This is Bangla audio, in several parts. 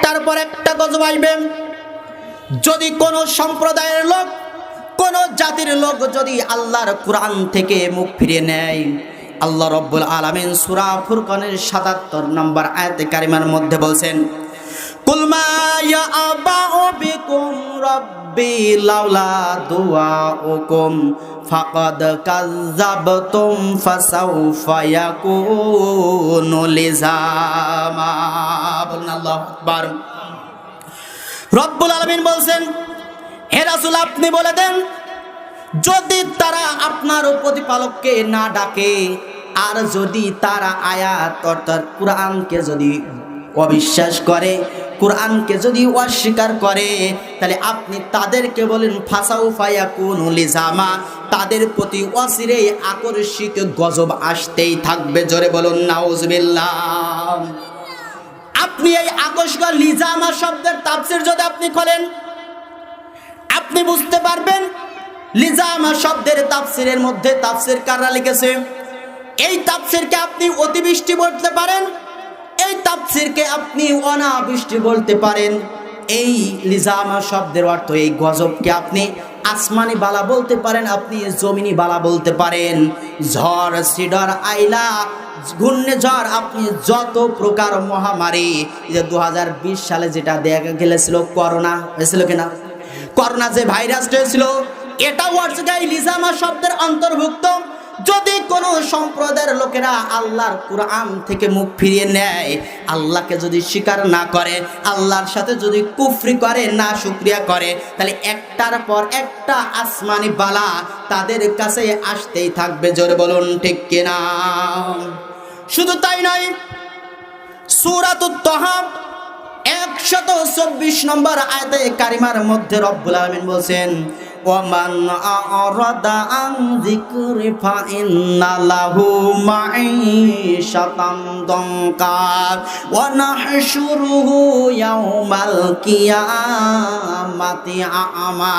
একটার পর একটা গজব আসবে। যদি কোনো সম্প্রদায়ের লোক, কোন জাতির লোক যদি আল্লাহর কোরআন থেকে মুখ ফিরিয়ে নেয়, আল্লাহ রাব্বুল আলামিন সূরা ফুরকানের ৭৭ নম্বর আয়াতে কারিমার মধ্যে বলছেন, কুল মা ইয়াবাউ বিকুম রাব্বি লাউলা দুআউকুম ফাকাদ কাযাবতুম ফাসাউফা ইয়াকুনু লিজামা। বলুন আল্লাহু আকবার। রব্বুল আলামিন বলছেন, হে রাসূল আপনি বলে দেন, যদি তারা আপনার প্রতিপালককে না ডাকে আর যদি তারা আয়াত অর্থাৎ কোরআনকে যদি অবিশ্বাস করে, কোরআনকে যদি অস্বীকার করে, তাহলে আপনি তাদেরকে বলেন ফাসাউফা ইয়াকুনু লিজামা, তাদের প্রতি অচিরেই আকস্মিক গজব আসতেই থাকবে। জোরে বলুন নাউজুবিল্লাহ। আপনি এই আকস্মিক লিজামা শব্দের তাফসীর যদি আপনি খোলেন, আপনি বুঝতে পারবেন লিজামা শব্দের তাফসীরের মধ্যে তাফসীরকাররা লিখেছে, এই তাফসীরকে আপনি অতিবৃষ্টি বলতে পারেন, এই তাফসীরকে আপনি অনাবৃষ্টি বলতে পারেন। এই লিজামা শব্দের অর্থ এই গজবকে আপনি আসমানি বালা বলতে পারেন, আপনি জমিনি বালা বলতে পারেন। ঝড়, সিডর, আইলা, ঘূর্ণিঝড়, আপনি যত প্রকার মহামারী, যে 2020 সালে যেটা দেখা গেলেছিল, করোনা হয়েছিল কিনা, করোনা যে ভাইরাসটা হয়েছিল, এটা ওয়ার্ডসগাই লিজামা শব্দের অন্তর্ভুক্ত। যদি কোনো সম্প্রদায়ের লোকেরা আল্লাহর কোরআন থেকে মুখ ফিরিয়ে নেয়, আল্লাহকে যদি স্বীকার না করে, আল্লাহর সাথে যদি কুফরি করে, না শুকরিয়া করে, তাহলে একটার পর একটা আসমানি বালা তাদের কাছে আসতেই থাকবে। জোরে বলুন ঠিক কিনা। শুধু তাই নয়, সূরাতুত তাহা 124 নম্বর আয়াতে কারিমার মধ্যে রব্বুল আলামিন বলছেন, ওয়ামান আ'রাদা আন যিকরি ফাইন্না লাহু মাঈশাতান দানকা ওয়া নাহশুরুহু ইয়াওমাল কিয়ামাতি আ'মা।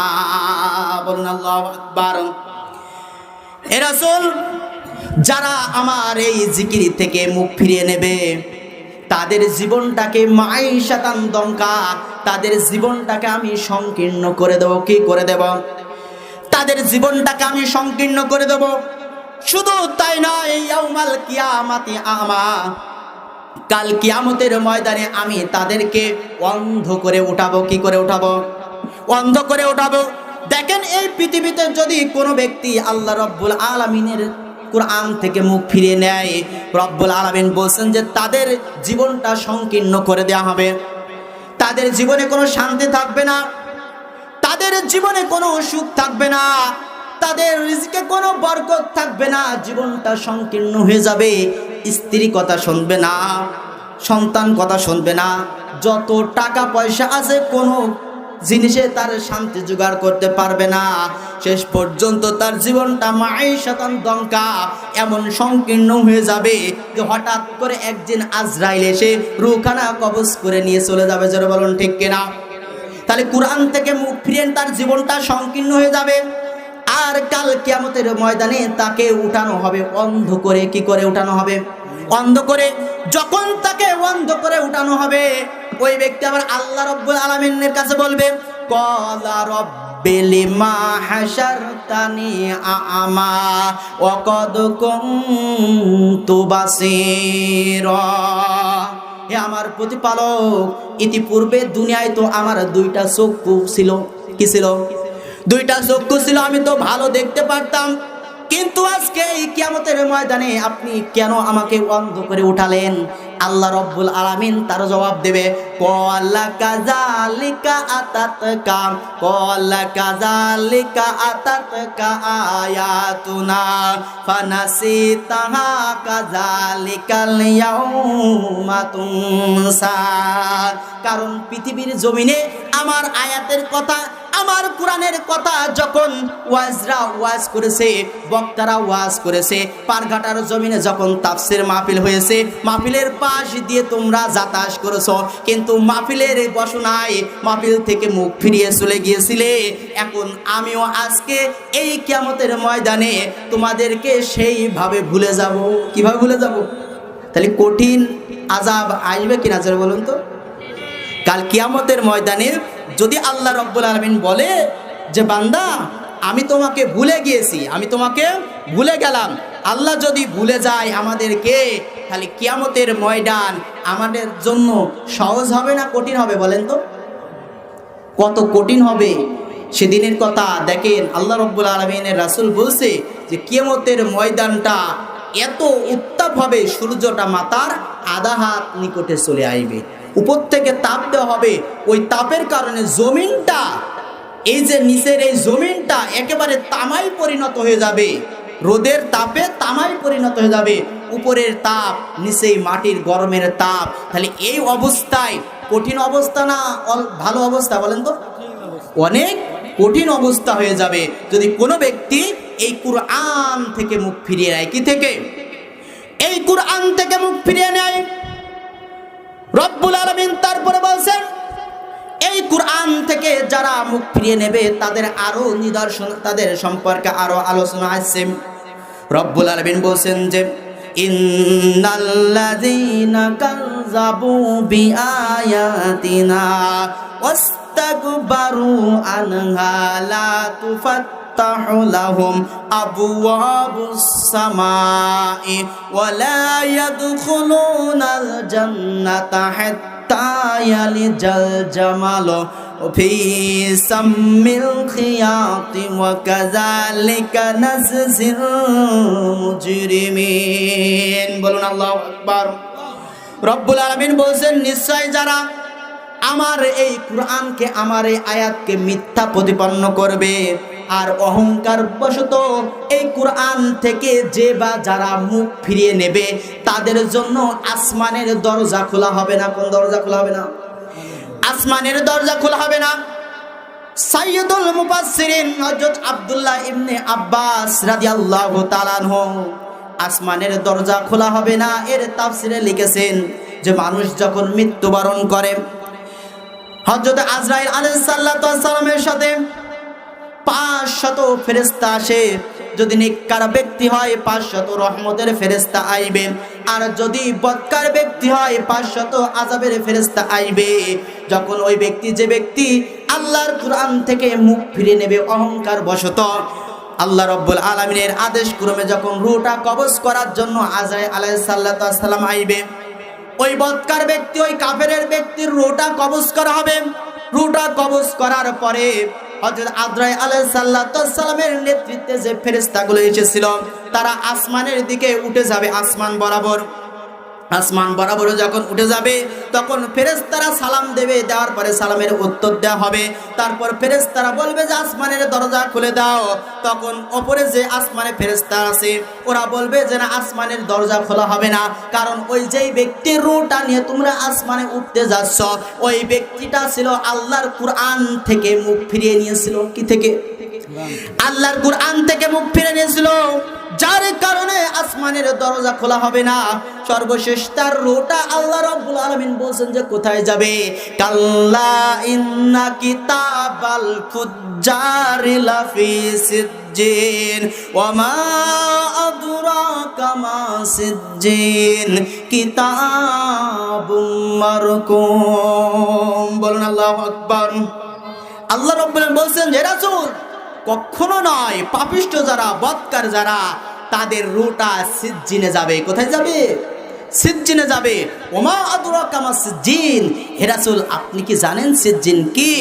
বলুন আল্লাহু আকবার। হে রাসূল, যারা আমার এই জিকির থেকে মুখ ফিরিয়ে নেবে, তাদের জীবনটাকে মাঈশাতান দঙ্কা, তাদের জীবনটাকে আমি সংকীর্ণ করে দেব। কি করে দেব? তাদের জীবনটাকে আমি সংকীর্ণ করে দেব। শুধু তাই নয়, ইয়াউমাল কিয়ামাতি আমা, কাল কিয়ামতের ময়দানে আমি তাদেরকে অন্ধ করে উঠাবো। কি করে উঠাবো? অন্ধ করে উঠাবো। দেখেন, এই পৃথিবীতে যদি কোনো ব্যক্তি আল্লাহ রাব্বুল আলামিনের কোরআন থেকে মুখ ফিরিয়ে নেয়, রব্বুল আলামিন বলছেন যে তাদের জীবনটা সংকীর্ণ করে দেওয়া হবে। তাদের জীবনে কোনো শান্তি থাকবে না, তাদের জীবনে কোনো সুখ থাকবে না, তাদের রিজকে কোনো বরকত থাকবে না। জীবনটা সংকীর্ণ হয়ে যাবে। স্ত্রী কথা শুনবে না, সন্তান কথা শুনবে না, যত টাকা পয়সা আছে কোনো জিনিসে তার শান্তি জোগাড় করতে পারবে না। শেষ পর্যন্ত তার জীবনটা মাঈশাতান দঙ্কা, এমন সংকীর্ণ হয়ে যাবে যে হঠাৎ করে একদিন আজরাইল এসে রূহখানা কবজ করে নিয়ে চলে যাবে। জোরে বলুন ঠিক কিনা। তাহলে কোরআন থেকে মুখ ফিরিয়ে তার জীবনটা সংকীর্ণ হয়ে যাবে। আর কাল কিয়ামতের ময়দানে তাকে উঠানো হবে অন্ধ করে। কি করে উঠানো হবে? অন্ধ করে। যখন তাকে অন্ধ করে উঠানো হবে, ওই ব্যক্তি আবার আল্লাহ রাব্বুল আলামিনের কাছে বলবে, ক্বালা রাব্বি লিমা হাশারতানি আ'মা ওয়া ক্বাদ কুনতু বাসীরা। হে আমার প্রতিপালক, ইতিপূর্বে দুনিয়ায় তো আমার দুইটা চক্ষু ছিল। কি ছিল? দুইটা চক্ষু ছিল, আমি তো ভালো দেখতে পারতাম। কিন্তু আজকে এই কিয়ামতের ময়দানে আপনি কেন আমাকে অন্ধ করে উঠালেন? আল্লাহ রাব্বুল আলামিন তার জবাব দেবে, ক্বালা কাযালিকা আতাতকা, ক্বালা কাযালিকা আতাতকা আয়াতুনা ফানাসিতাহা কাযালিকাল ইয়াউমা তুনসা। কারণ পৃথিবীর জমিনে আমার আয়াতের কথা, আমার কোরআনের কথা যখন ওয়াজরা ওয়াজ করেছে, বক্তারা ওয়াজ করেছে, পারঘাটার জমিনে যখন তাফসীর মাহফিল হয়েছে, মাহফিলের পাশ দিয়ে তোমরা যাতায়াত করেছো, কিন্তু মাহফিলের বসনায় মাহফিল থেকে মুখ ফিরিয়ে চলে গিয়েছিলে। এখন আমিও আজকে এই কিয়ামতের ময়দানে তোমাদেরকে সেইভাবে ভুলে যাব। কিভাবে ভুলে যাব? তাহলে কঠিন আযাব আসবে কিনা জোরে বলুন তো। কাল কিয়ামতের ময়দানে যদি আল্লাহ রব্বুল আলামিন বলে যে বান্দা আমি তোমাকে ভুলে গিয়েছি, আমি তোমাকে ভুলে গেলাম, আল্লাহ যদি ভুলে যায় আমাদেরকে, তাহলে কিয়ামতের ময়দান আমাদের জন্য সহজ হবে না কঠিন হবে বলেন তো? কত কঠিন হবে সেদিনের কথা দেখেন। আল্লাহ রব্বুল আলামিনের রাসূল বলছে যে কিয়ামতের ময়দানটা এত উত্তাপ হবে, সূর্যটা মাথার আধা হাত নিকটে চলে আসবে, উপর থেকে তাপ দেওয়া হবে, ওই তাপের কারণে জমিনটা, এই যে নিচের এই জমিনটা একেবারে তামায় পরিণত হয়ে যাবে, রোদের তাপে তামায় পরিণত হয়ে যাবে, উপরের তাপ নিচেই মাটির গরমের তাপ। তাহলে এই অবস্থায় কঠিন অবস্থা না ভালো অবস্থা বলেন তো? অনেক কঠিন অবস্থা হয়ে যাবে যদি কোনো ব্যক্তি এই কুরআন থেকে মুখ ফিরিয়ে নেয়। কি থেকে? এই কুরআন থেকে মুখ ফিরিয়ে নেয়। রব্বুল আলামিন তারপরে বলছেন এই কুরআন থেকে যারা মুখ ফিরিয়ে নেবে তাদের আরো নিদর্শন, তাদের সম্পর্কে আরো আলোচনা আছে। রব্বুল আলামিন বলছেন যে ইন্নাল্লাযীনা কাযযাবু বিআয়াতিনা ওয়াস্তাকবারু আনহা লা তুফাত্তাহু লাহুম আবওয়াবুস সামাই ওয়া লা ইয়াদখুলুনাল জান্নাতা হাত্তা ইয়ালিজাল জামালু ফি সাম্মিল খিয়াতি ওয়া কাযালিকা নাজজিল মুজরিমিন। বলুন আল্লাহু আকবার। রব্বুল আলামিন বলছেন নিশ্চয় যারা আমার এই কুরআনকে, আমার এই আয়াতকে মিথ্যা প্রতিপন্ন করবে আর অহংকার বশত এই কুরআন থেকে যে বা যারা মুখ ফিরিয়ে নেবে তাদের জন্য আসমানের দরজা খোলা হবে না। কোন দরজা খোলা হবে না? আসমানের দরজা খোলা হবে না। সাইয়্যিদুল মুফাসসিরিন হযরত আব্দুল্লাহ ইবনে আব্বাস রাদিয়াল্লাহু তাআলা আনহু আসমানের দরজা খোলা হবে না এর তাফসিরে লিখেছেন যে মানুষ যখন মৃত্যুবরণ করে হযরত আজরাইল আলাইহিস সালাতু ওয়াস সালামের সাথে 500 ফেরেশতা আসে। যদি নেককার ব্যক্তি হয় 500 রহমতের ফেরেশতা আইবে, আর যদি বদকার ব্যক্তি হয় 500 আযাবের ফেরেশতা আইবে। যখন ওই ব্যক্তি, যে ব্যক্তি আল্লাহর কুরআন থেকে মুখ ফিরিয়ে নেবে অহংকার বশত, আল্লাহ রব্বুল আলামিনের আদেশ ক্রমে যখন রূহটা কবজ করার জন্য আজরাইল আলাইহিস সালাতু ওয়াস সালাম আইবে, ওই বদকার ব্যক্তি, ওই কাফেরের ব্যক্তির রূহটা কবজ করা হবে। রূহটা কবজ করার পরে হযরত আজরাইল আলাইহিস সালাতু ওয়াস সালামের নেতৃত্বে যে ফেরেশতাগুলো এসেছিল তারা আসমানের দিকে উঠে যাবে। আসমান বরাবর যখন উঠে যাবে তখন ফেরেশতারা সালাম দেবে, দেওয়ার পরে সালামের উত্তর দেওয়া হবে। তারপর ফেরেশতারা বলবে যে আসমানের দরজা খুলে দাও। তখন ওপরে যে আসমানে ফেরেশতা আছে ওরা বলবে যে না, আসমানের দরজা খোলা হবে না, কারণ ওই যেই ব্যক্তির রূহটা নিয়ে তোমরা আসমানে উঠতে যাচ্ছ ওই ব্যক্তিটা ছিল আল্লাহর কুরআন থেকে মুখ ফিরিয়ে নিয়েছিল। কি থেকে? আল্লাহর কুরআন থেকে মুখ ফিরিয়ে নিয়েছিল, যার কারণে আসমানের দরজা খোলা হবে না। সর্বশেষ তার রূহটা আল্লাহ রাব্বুল আলামিন বলেন যে কোথায় যাবে? কাল্লা ইন্না কিতাবাল ফুজ্জারি লাফি সিজ্জিন ওয়া মা আদরাকা মা সিজ্জিন কিতাবুম মারকুম। বলুন আল্লাহু আকবার। আল্লাহ রাব্বুল আলামিন বলেন যে রাসূল কখনো নয়, পাপিষ্ঠ যারা, বদকার যারা, তাদের রূহটা সিজ্জিনে যাবে। কোথায় যাবে? সিজ্জিনে যাবে। ওমা আদরাকা মা সিজ্জিন, হে রাসূল আপনি কি জানেন সিজ্জিন কি?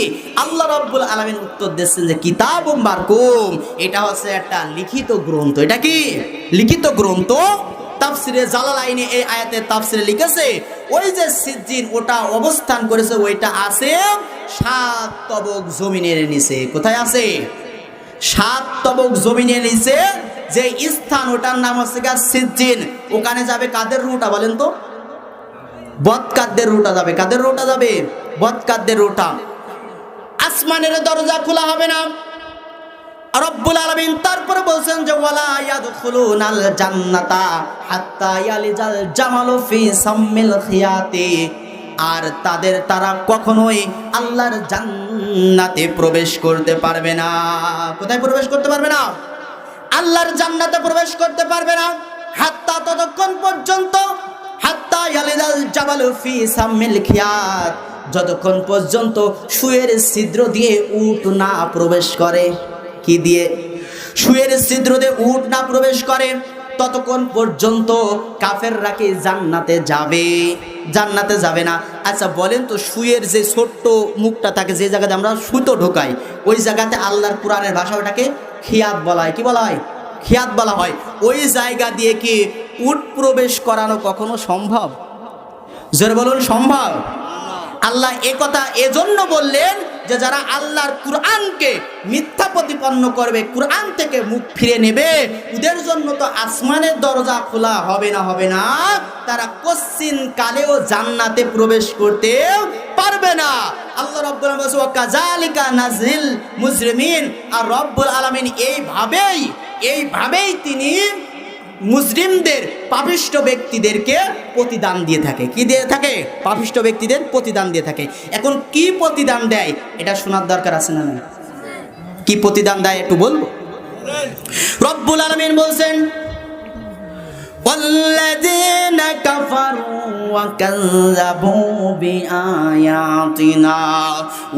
আল্লাহ রাব্বুল আলামিন উত্তর দিচ্ছেন যে কিতাবুম মারকুম, এটা হচ্ছে একটা লিখিত গ্রন্থ। এটা কি? লিখিত গ্রন্থ। তাফসিরে জালালাইনে এই আয়াতের তাফসিরে লিখেছে ওই যে সিজ্জিন ওটা অবস্থান করেছে, ওইটা আছে 7 তবক জমিনের নিচে। কোথায় আছে? 7 তবক জমিনের নিচে যে স্থান, ওটার নাম হচ্ছে সিজ্জিন। ওখানে যাবে কাদের রূহটা বলেন তো? বদকারদের রূহটা যাবে। কাদের রূহটা যাবে? বদকারদের রূহটা। আসমানের দরজা খোলা হবে না। রব্বুল আলামিন তারপরে বলছেন যে ওয়ালা ইয়াদখুলুনাল জান্নাতা হাত্তা ইয়ালিজাল জামালু ফি সাম্মিল খিয়াতি, আর তারা কখনোই আল্লাহর জান্নাতে প্রবেশ করতে পারবে না। কোথায় প্রবেশ করতে পারবে না? আল্লাহর জান্নাতে প্রবেশ করতে পারবে না। হাত্তা, ততক্ষণ পর্যন্ত, হাত্তা ইয়ালিজাল জামালু ফি সাম্মিল খিয়াত, যতক্ষণ পর্যন্ত সুয়ের ছিদ্র দিয়ে উট না প্রবেশ করে। কি দিয়ে? সুয়ের ছিদ্র দিয়ে উট না প্রবেশ করে ততক্ষণ পর্যন্ত কাফেররা কি জান্নাতে যাবে? জান্নাতে যাবে না। আচ্ছা বলেন তো, সুয়ের যে ছোট্ট মুখটা থাকে, যে জায়গাতে আমরা সুতো ঢোকাই, ওই জায়গাতে আল্লাহর কোরআনের ভাষা ওটাকে খিয়াত বলা হয়। কি বলা হয়? খিয়াত বলা হয়। ওই জায়গা দিয়ে কি উট প্রবেশ করানো কখনো সম্ভব? জোরে বলুন, সম্ভব? আল্লাহ একথা এজন্য বললেন যে যারা আল্লাহর কুরআনকে মিথ্যা প্রতিপন্ন করবে, কুরআন থেকে মুখ ফিরে নেবে, ওদের জন্য তো আসমানের দরজা খোলা হবে না, হবে না। তারা কোশ্চিন কালেও জান্নাতে প্রবেশ করতে পারবে না। আল্লাহ রাব্বুল আলামিন বলেন ওয়া কাযালিকা নাজিল মুজরিমিন। আর রব্বুল আলামিন এইভাবেই তিনি মুসলিমদের পাপিষ্ঠ ব্যক্তিদেরকে প্রতিদান দিয়ে থাকে। কি দিয়ে থাকে? পাপিষ্ঠ ব্যক্তিদের প্রতিদান দিয়ে থাকে। এখন কি প্রতিদান দেয় এটা শোনার দরকার আছে না? কি প্রতিদান দেয় একটু বলবো? রব্বুল আলামিন বলছেন والذين كفروا وكذبوا بآياتنا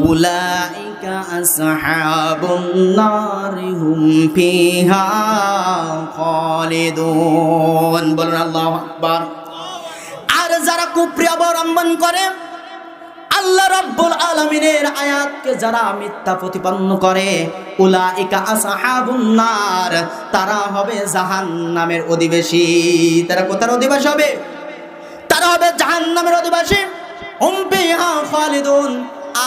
أولئك أصحاب النار هم فيها خالدون। বলুন আল্লাহু আকবার। আর যারা কুফরি অবলম্বন করে, আল্লাহ রাব্বুল আলামিনের আয়াতকে যারা মিথ্যা প্রতিপন্ন করে, উলাইকা আসহাবুন নার, তারা হবে জাহান্নামের অধিবাসী। তারা কোথার অধিবাসী হবে? তারা হবে জাহান্নামের অধিবাসী। হুম ফিহা খালিদুন,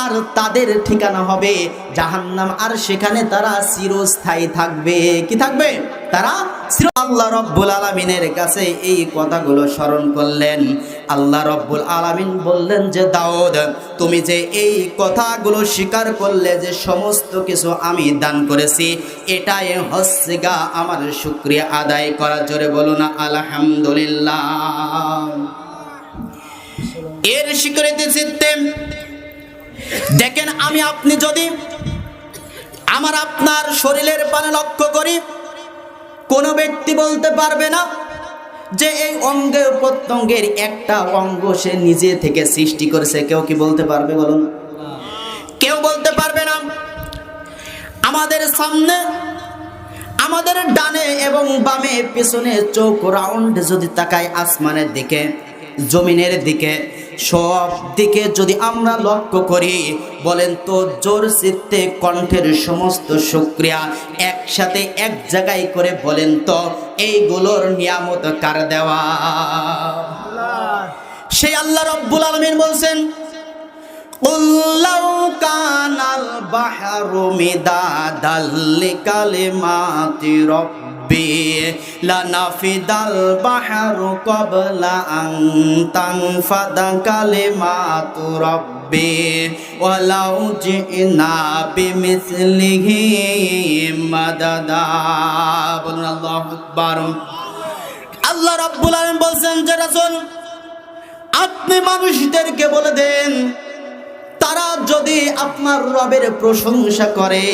আর তাদের ঠিকানা হবে জাহান্নাম, আর সেখানে তারা চিরস্থায়ী থাকবে। কি থাকবে? তারা আল্লাহ রব্বুল আলামিনের কাছে এই কথাগুলো স্মরণ করলেন। আল্লাহ রব্বুল আলামিন বললেন যে দাউদ, তুমি যে এই কথাগুলো স্বীকার করলে যে সমস্ত কিছু আমি দান করেছি, এটাই হচ্ছে গা আমার শুকরিয়া আদায় করা। জোরে বলো না আলহামদুলিল্লাহ। এর স্বীকৃতি চিত্তে দেখেন, আমি আপনি যদি আমার আপনার শরীরের পানে লক্ষ্য করি, কোনো ব্যক্তি বলতে পারবে না যে এই অঙ্গে প্রত্যঙ্গের একটা অঙ্গ সে নিজে থেকে সৃষ্টি করেছে। কেউ কি বলতে পারবে? বলুন। কেউ বলতে পারবে না। আমাদের সামনে, আমাদের ডানে এবং বামে, পেছনে চোখ রাউন্ড যদি তাকাই আসমানের দিকে, জমিনের দিকে, সব দিকে যদি আমরা লক্ষ্য করি, বলেন তো জোর চিত্তে কণ্ঠের সমস্ত শুকরিয়া একসাথে এক জায়গায় করে বলেন তো, এইগুলোর নিয়ামত কার দেওয়া? সেই আল্লাহ রাব্বুল আলামিন বলছেন قُلْ لَوْ كَانَ الْبَحْرُ مِدَادًا لِكَلِمَاتِ رَبِّي لَنَفِدَ الْبَحْرُ قَبْلَ أَن تَنفَدَ كَلِمَاتُ رَبِّي وَلَوْ جِئْنَا بِمِثْلِهِ مَدَدًا। বলুন আল্লাহু আকবার। আল্লাহ রাব্বুল আলামিন বলছেন যে রাসূল, আপনি মানুষদেরকে বলে দেন, তারা যদি আপনার রবের প্রশংসা করে,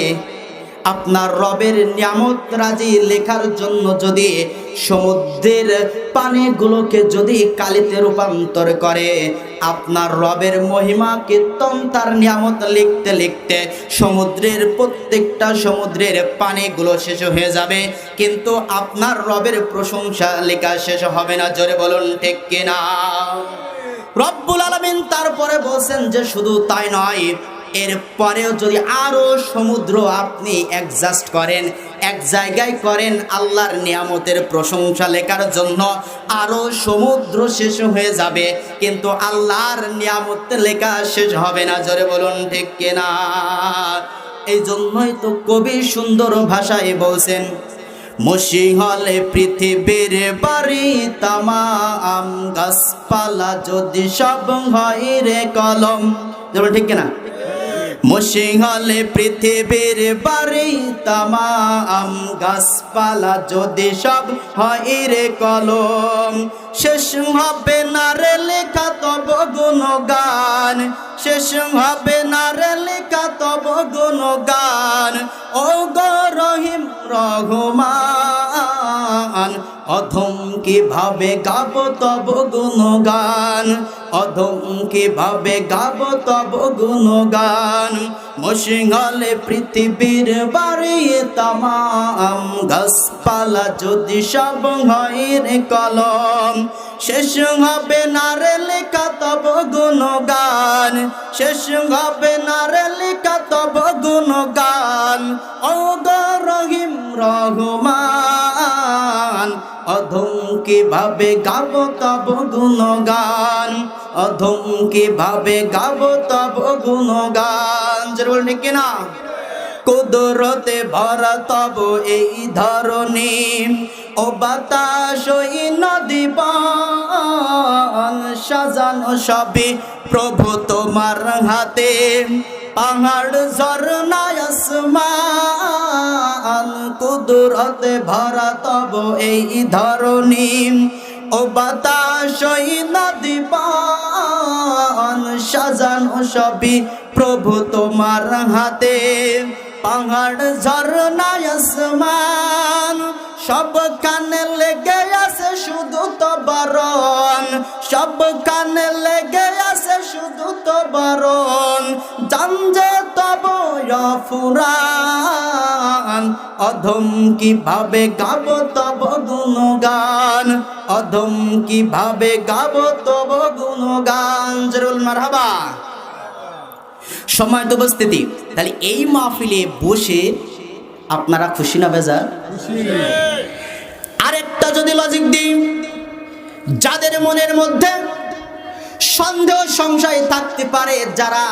আপনার রবের নিয়ামত রাজি লেখার জন্য যদি সমুদ্রের পানিগুলোকে যদি কালিতে রূপান্তর করে, আপনার রবের মহিমা কীর্তন তার নিয়ামত লিখতে লিখতে সমুদ্রের প্রত্যেকটা সমুদ্রের পানিগুলো শেষ হয়ে যাবে, কিন্তু আপনার রবের প্রশংসা লেখা শেষ হবে না। জোরে বলুন ঠিক কিনা? রব্বুল আলামিন তারপরে বলছেন যে শুধু তাই নয়, এরপরেও যদি আরো সমুদ্র আপনি অ্যাডজাস্ট করেন, এক জায়গায় করেন আল্লাহর নিয়ামতের প্রশংসা লেখার জন্য, আরো সমুদ্র শেষ হয়ে যাবে, কিন্তু আল্লাহর নিয়ামত লেখা শেষ হবে না। জোরে বলুন ঠিক কিনা? এই জন্যই তো কবি সুন্দর ভাষায় বলছেন, মসিহলে পৃথিবীর বাড়ি তামাম, গাছপালা যদি সব হয় রে কলম। ঠিক কিনা? মসিহলে পৃথিবীর বাড়ি তামাম, গাছপালা যদি সব হয় রে কলম, শেষ হবে না রে লেখা তব গুণগান, শেষ হবে না রে লেখা তব গুণগান। ও গো রহিম রহমান, অধম কিভাবে গাব তব গুণগান, অধম কিভাবে গাব তব গুণগান। মশিঙালে পৃথিবীর বাড়িয়ে তামাম, গাছপালা যদি সব হয় রে কলম, শেষ হবে না রে লেখা তব গুণগান, শেষ হবে না রে লেখা তব গুণগান। ও গো রহিম রহমান, অধম কিভাবে গাব তব গুণগান, অধম কিভাবে গাব তব গুণগান। জোরে বলুন ঠিক কিনা? কুদরতে ভরা তব এই ধরনী, ও বাতাস ওই নদী বন, সাজানো সবই প্রভু তোমার হাতে। পাহাড় ঝরনা আসমান, কুদরতে ভরা তব এই ধরনী, ও বাতাস ওই নদী বন, সাজানো সবই প্রভু তোমার হাতে। পাহাড় ঝরনা আসমান, সব কানে লেগে আছে শুধু তো বারণ, সব কানে লেগে আছে শুধু তো বারণ। জানজে তব ফুরান, অধম কিভাবে গাব তব গুণগান, অধম কিভাবে গাব তব গুণগান। জরুল মারহাবা। সময় তো উপস্থিতি, তাহলে এই মাহফিলে বসে আপনারা খুশি না বেজার? আরেকটা যদি লজিক দিই, যাদের মনের মধ্যে সন্দেহ সংশয় থাকতে পারে, যারা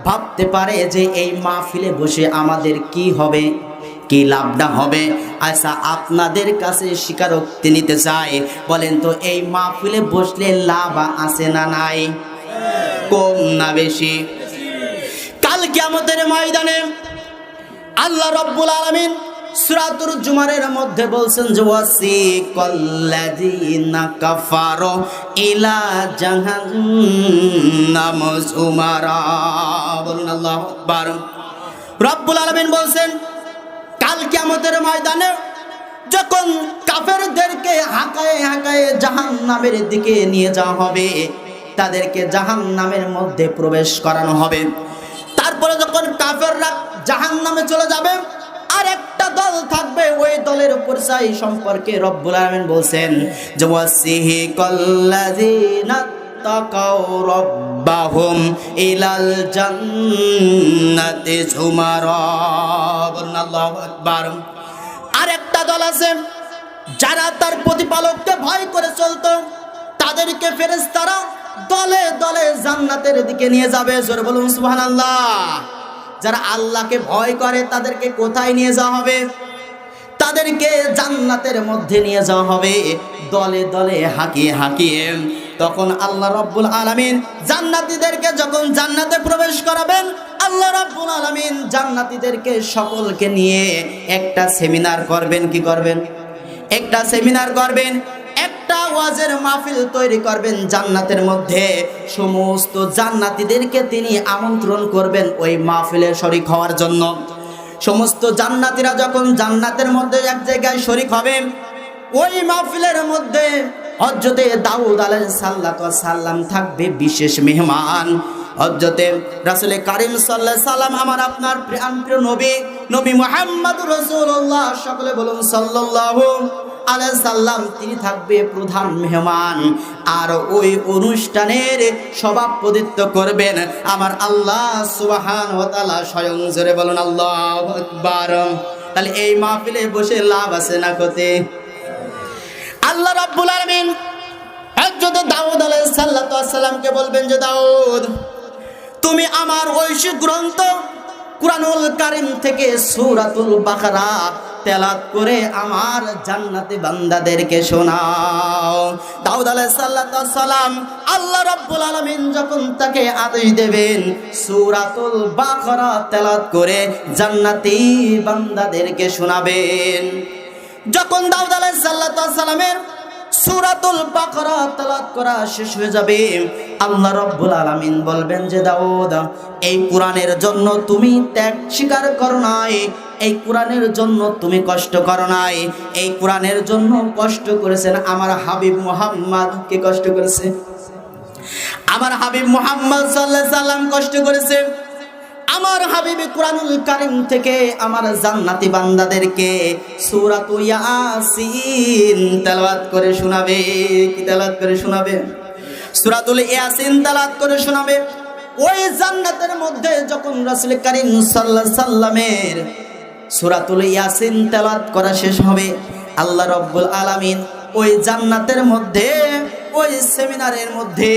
ভাবতে পারে যে এই মাহফিলে বসে আমাদের কি হবে, কি লাভটা হবে, আচ্ছা আপনাদের কাছে স্বীকারোক্তি নিতে চাই, বলেন তো এই মাহফিলে বসলে লাভ আছে না নাই? কম না বেশি? কাল কিয়ামতের ময়দানে আল্লাহ রাব্বুল আলামিন সূরাতুল জুমারের মধ্যে বলছেন যে ওয়াসিকাল্লাযিনা কাফারু ইলা জাহান্নাম যুমারা। বলুন আল্লাহু আকবার। রাব্বুল আলামিন বলছেন কাল কিয়ামতের ময়দানে যখন কাফেরদেরকে হাঁকায়ে হাঁকায়ে জাহান্নামের দিকে নিয়ে যাওয়া হবে, তাদেরকে জাহান্নামের মধ্যে প্রবেশ করানো হবে। তারপরে যখন কাফেররা জাহান্নামে চলে যাবে, আর একটা দল থাকবে, ওই দলের উপর চাই সম্পর্কে রব্বুল আলামিন বলছেন যে ওয়াসিকাল্লাযিনা তাকাউ রাব্বাহুম ইলাল জান্নাতি যুমারা। বলুন আল্লাহু আকবার। আর একটা দল আছে যারা তার প্রতিপালককে ভয় করে চলতো, তাদেরকে ফেরেশতারা দলে দলে জান্নাতের দিকে নিয়ে যাবে। জোরে বলুন সুবহানাল্লাহ। যারা আল্লাহকে ভয় করে তাদেরকে কোথায় নিয়ে যাওয়া হবে? তাদেরকে জান্নাতের মধ্যে নিয়ে যাওয়া হবে, দলে দলে হাঁকিয়ে হাঁকিয়ে। তখন আল্লাহ রাব্বুল আলামিন জান্নাতীদেরকে যখন জান্নাতে প্রবেশ করাবেন, আল্লাহ রাব্বুল আলামিন জান্নাতীদেরকে সকলকে নিয়ে একটা সেমিনার করবেন। কি করবেন? একটা সেমিনার করবেন, একটা ওয়াজের মাহফিল তৈরি করবেন জান্নাতের মধ্যে। সমস্ত জান্নাতীদেরকে তিনি আমন্ত্রণ করবেন ওই মাহফিলে শরীক হওয়ার জন্য। সমস্ত জান্নাতীরা যখন জান্নাতের মধ্যে এক জায়গায় শরীক হবে, ওই মাহফিলের মধ্যে হযরতে দাউদ আলাইহিস সালাম থাকবে বিশেষ মেহমান। হযরতে রাসূল কারীম সাল্লাল্লাহু আলাইহি সাল্লাম, আমার আপনার প্রিয় নবী, নবী মুহাম্মদুর রাসূলুল্লাহ, সকলে বলুন সাল্লাল্লাহু আলাইহি সাল্লাম, তিনি থাকবে প্রধান মেহমান। আর ওই অনুষ্ঠানের সভাপতিত্ব করবেন আমার আল্লাহ সুবহানাহু ওয়া তাআলা স্বয়ং। জোরে বলুন আল্লাহু আকবার। তাহলে এই মাহফিলে বসে লাভ আছে না ক্ষতি? আল্লাহ রাব্বুল আলামিন হযরত দাউদ আলাইহিস সালামকে বলবেন যে দাউদ, তুমি আমার ঐশী গ্রন্থ কুরআনুল কারীম থেকে সূরাতুল বাকারা তেলাওয়াত করে আমার জান্নাতি বান্দাদেরকে শোনাও। দাউদ আলাইহিস সালাম আল্লাহ রাব্বুল আলামিন যখন তাকে আদেশ দেবেন সূরাতুল বাকারা তেলাওয়াত করে জান্নাতি বান্দাদেরকে শোনাবেন। যখন দাউদ আলাইহিস সালামের সূরাতুল বাকারা তেলাওয়াত করা শেষ হয়ে যাবে, আল্লাহ রাব্বুল আলামিন বলবেন যে দাউদ, এই কোরআনের জন্য তুমি ত্যাগ স্বীকার করো নাই, এই কোরআনের জন্য তুমি কষ্ট করো নাই, এই কোরআনের জন্য কষ্ট করেছেন আমার হাবিব মুহাম্মদ। কে কষ্ট করেছে? আমার হাবিব মুহাম্মদ সাল্লাল্লাহু আলাইহি সাল্লাম কষ্ট করেছে। আমার হাবিব কোরআনুল কারীম থেকে আমার জান্নাতি বান্দাদেরকে সূরাতুল ইয়াসিন তেলাওয়াত করে শোনাবে। কি তেলাওয়াত করে শোনাবে? সূরাতুল ইয়াসিন তেলাওয়াত করে শোনাবে। ওই জান্নাতের মধ্যে যখন রাসূল কারীম সাল্লাল্লাহু আলাইহি সাল্লামের সূরাতুল ইয়াসিন তেলাওয়াত করা শেষ হবে, আল্লাহ রাব্বুল আলামিন ওই জান্নাতের মধ্যে, ওই সেমিনারের মধ্যে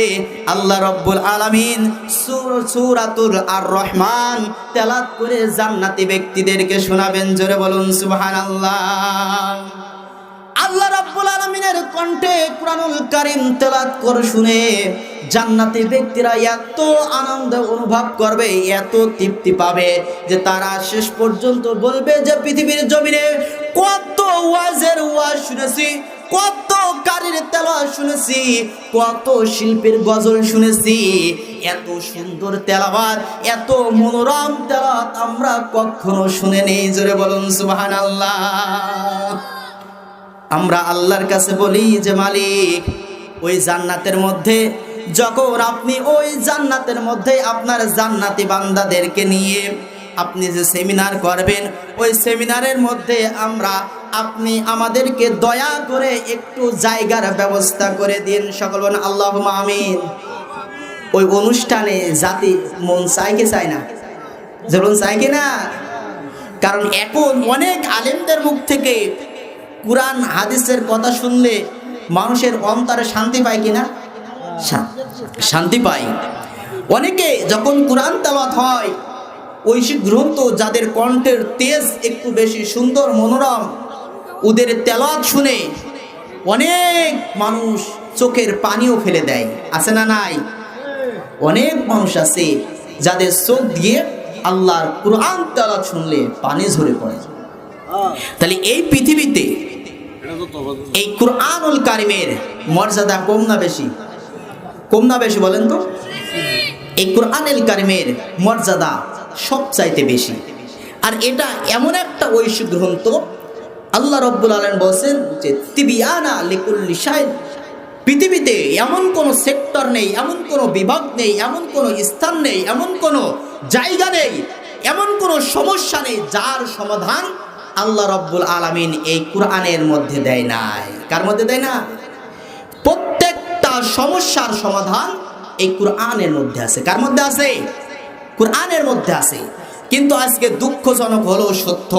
আল্লাহ রাব্বুল আলামিন সূরাতুল আর রহমান তেলাওয়াত করে জান্নাতি ব্যক্তিদেরকে শোনাবেন। জোরে বলুন সুবহানাল্লাহ। আল্লাহ রাব্বুল আলামিনের কণ্ঠে কোরআনুল কারীম তেলাওয়াত করে শুনে জান্নাতি ব্যক্তিরা এত আনন্দ অনুভব করবে, এত তৃপ্তি পাবে যে তারা শেষ পর্যন্ত বলবে যে পৃথিবীর জমিনে কত ওয়াজের ওয়াজ শুনেছি, কত কারীর তেলাওয়াত শুনেছি, কত শিল্পীর গজল শুনেছি, এত সুন্দর তেলাওয়াত, এত মনোরম তেলাওয়াত আমরা কখনো শুনিনি। জোরে বলুন সুবহানাল্লাহ। আমরা আল্লাহর কাছে বলি যে মালিক, ওই জান্নাতের মধ্যে যখন আপনি ওই জান্নাতের মধ্যে আপনার জান্নাতি বান্দাদেরকে নিয়ে আপনি যে সেমিনার করবেন, ওই সেমিনারের মধ্যে আপনি আমাদেরকে দয়া করে একটু জায়গার ব্যবস্থা করে দিন। সকল বলেন আল্লাহুম্মা আমিন। ওই অনুষ্ঠানে জাতি মন চায় কি চায় না? যেমন চায় কি না? কারণ এখন অনেক আলেমদের মুখ থেকে কুরআন হাদিসের কথা শুনলে মানুষের অন্তরে শান্তি পায় কিনা? শান্তি পায়। অনেকে যখন কুরআন তেলাওয়াত হয়, ঐশিক গ্রন্থ যাদের কণ্ঠের তেজ একটু বেশি সুন্দর মনোরম, ওদের তেলাওয়াত শুনে অনেক মানুষ চোখের পানিও ফেলে দেয়। আছে না নাই? অনেক মানুষ আছে যাদের চোখ দিয়ে আল্লাহর কুরআন তেলাওয়াত শুনলে পানি ঝরে পড়ে। তাহলে এই পৃথিবীতে এই কুরআনুল কারীমের মর্যাদা কম না বেশি? কম না বেশি বলেন তো? এই কুরআনুল কারীমের মর্যাদা সবচাইতে বেশি। আর এটা এমন একটা ঐশী গ্রন্থ, আল্লাহ রাব্বুল আলামিন বলেন যে তিবিয়ানা লিকুল্লি শাই। পৃথিবীতে এমন কোনো সেক্টর নেই, এমন কোনো বিভাগ নেই, এমন কোনো স্থান নেই, এমন কোনো জায়গা নেই, এমন কোনো সমস্যা নেই যার সমাধান আল্লাহ রাব্বুল আলামিন এই কুরআনের মধ্যে দেয় নাই। কার মধ্যে দেয় না? প্রত্যেকটা সমস্যার সমাধান এই কুরআনের মধ্যে আছে। কার মধ্যে আছে? কুরআনের মধ্যে আছে। কিন্তু আজকে দুঃখজনক হলো সত্য,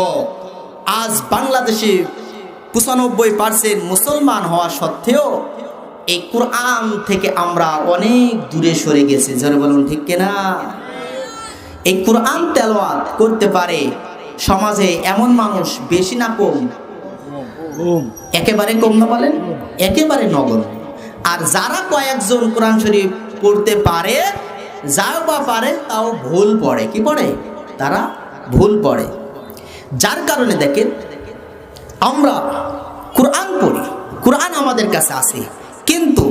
আজ বাংলাদেশে 95% মুসলমান হওয়া সত্ত্বেও এই কুরআন থেকে আমরা অনেক দূরে সরে গেছি। যারা বলুন ঠিক কিনা? এই কুরআন তেলাওয়াত করতে পারে সমাজে এমন মানুষ বেশি না কম? একেবারে কম না বলেন? একেবারে নগণ্য। আর যারা কয়েকজন কোরআন শরীফ পড়তে পারে, যাও বা পারে, তাও ভুল পড়ে। কি পড়ে? তারা ভুল পড়ে। যার কারণে দেখেন আমরা কোরআন পড়ি, কোরআন আমাদের কাছে আছে, কিন্তু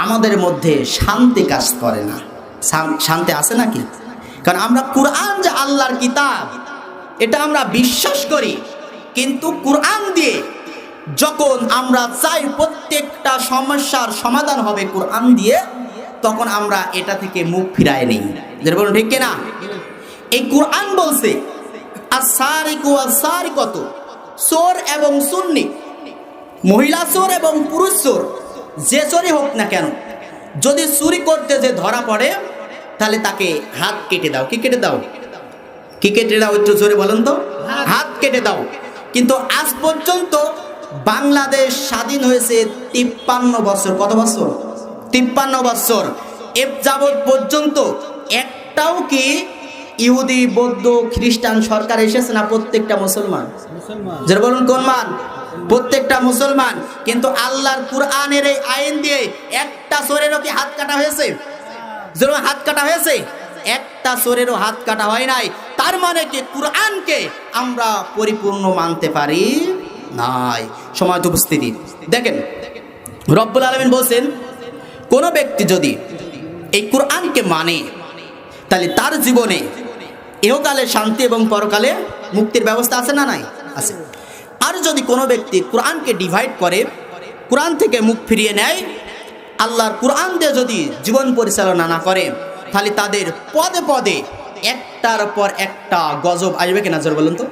আমাদের মধ্যে শান্তি কাজ করে না। শান্তি আছে নাকি? কারণ আমরা কোরআন যে আল্লাহর কিতাব এটা আমরা বিশ্বাস করি, কিন্তু কোরআন দিয়ে যখন আমরা চাই প্রত্যেকটা সমস্যার সমাধান হবে কোরআন দিয়ে, তখন আমরা এটা থেকে মুখ ফিরায় নেই। যেটা বলুন ঠিক কিনা? এই কোরআন বলছে আস-সারিকু ওয়াস-সারিকাতু, চোর এবং সুন্নি, মহিলা চোর এবং পুরুষ চোর, যে চোরই হোক না কেন, যদি চুরি করতে যে ধরা পড়ে তাহলে তাকে হাত কেটে দাও। কি কেটে দাও? কি কেটে দাও? একটু জোরে বলেন তো। হাত কেটে দাও। কিন্তু আজ পর্যন্ত বাংলাদেশ স্বাধীন হয়েছে 53 বছর। কত বছর? 53 বছর। এ যাবৎ পর্যন্ত একটাও কি ইহুদি, বৌদ্ধ, খ্রিস্টান সরকার এসেছে না? প্রত্যেকটা মুসলমান। যারা বলুন কোন মান? প্রত্যেকটা মুসলমান। কিন্তু আল্লাহর কুরআনের এই আইন দিয়ে একটা চোরেরও কি হাত কাটা হয়েছে? যারা হাত কাটা হয়েছে? একটা চোরেরও হাত কাটা হয় নাই। তার মানে কি কুরআনকে আমরা পরিপূর্ণ মানতে পারি নাই। সময় উপস্থিতি দেখেন, রব্বুল আলামিন বলছেন, কোনো ব্যক্তি যদি এই কোরআনকে মানে তাহলে তার জীবনে ইহকালে শান্তি এবং পরকালে মুক্তির ব্যবস্থা আছে না নাই? আছে। আর যদি কোনো ব্যক্তি কোরআনকে ডিভাইড করে, কোরআন থেকে মুখ ফিরিয়ে নেয়, আল্লাহর কোরআন দিয়ে যদি জীবন পরিচালনা না করে, তাহলে তাদের পদে পদে একটার পর একটা গজব আসবে কিনা, জোর বলুন তো।